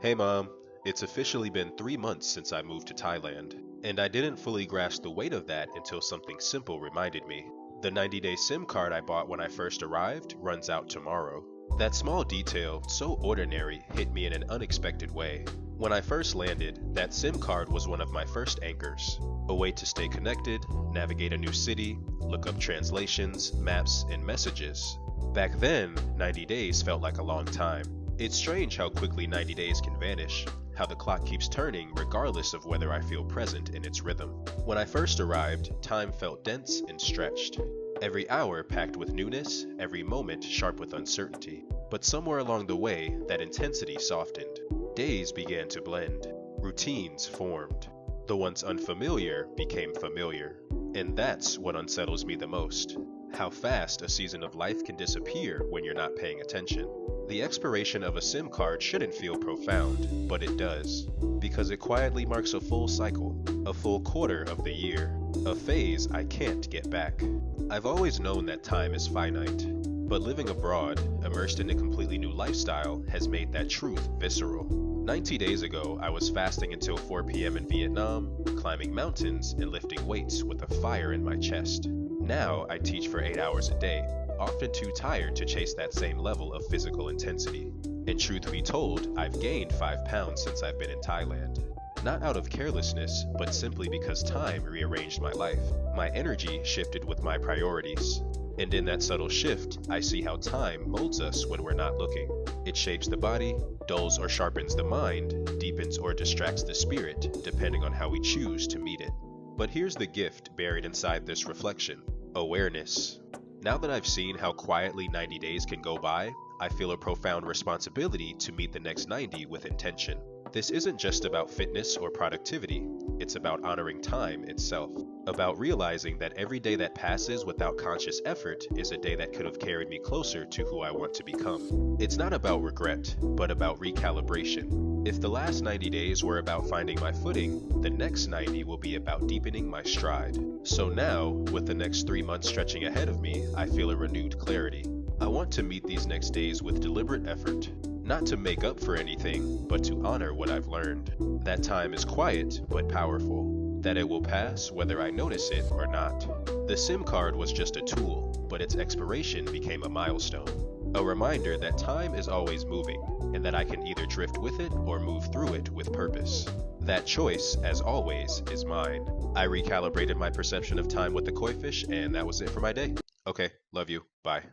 Hey mom, it's officially been 3 months since I moved to Thailand, and I didn't fully grasp the weight of that until something simple reminded me. The 90-day SIM card I bought when I first arrived runs out tomorrow. That small detail, so ordinary, hit me in an unexpected way. When I first landed, that SIM card was one of my first anchors. A way to stay connected, navigate a new city, look up translations, maps, and messages. Back then, 90 days felt like a long time. It's strange how quickly 90 days can vanish, how the clock keeps turning regardless of whether I feel present in its rhythm. When I first arrived, time felt dense and stretched. Every hour packed with newness, every moment sharp with uncertainty. But somewhere along the way, that intensity softened. Days began to blend. Routines formed. The once unfamiliar became familiar. And that's what unsettles me the most. How fast a season of life can disappear when you're not paying attention. The expiration of a SIM card shouldn't feel profound, but it does, because it quietly marks a full cycle, a full quarter of the year, a phase I can't get back. I've always known that time is finite, but living abroad, immersed in a completely new lifestyle, has made that truth visceral. 90 days ago, I was fasting until 4 p.m. in Vietnam, climbing mountains and lifting weights with a fire in my chest. Now I teach for 8 hours a day, often too tired to chase that same level of physical intensity. And truth be told, I've gained 5 pounds since I've been in Thailand. Not out of carelessness, but simply because time rearranged my life. My energy shifted with my priorities. And in that subtle shift, I see how time molds us when we're not looking. It shapes the body, dulls or sharpens the mind, deepens or distracts the spirit, depending on how we choose to meet it. But here's the gift buried inside this reflection: awareness. Now that I've seen how quietly 90 days can go by, I feel a profound responsibility to meet the next 90 with intention. This isn't just about fitness or productivity, it's about honoring time itself. About realizing that every day that passes without conscious effort is a day that could have carried me closer to who I want to become. It's not about regret, but about recalibration. If the last 90 days were about finding my footing, the next 90 will be about deepening my stride. So now, with the next 3 months stretching ahead of me, I feel a renewed clarity. I want to meet these next days with deliberate effort. Not to make up for anything, but to honor what I've learned. That time is quiet, but powerful. That it will pass whether I notice it or not. The SIM card was just a tool, but its expiration became a milestone. A reminder that time is always moving, and that I can either drift with it or move through it with purpose. That choice, as always, is mine. I recalibrated my perception of time with the koi fish, and that was it for my day. Okay, love you. Bye.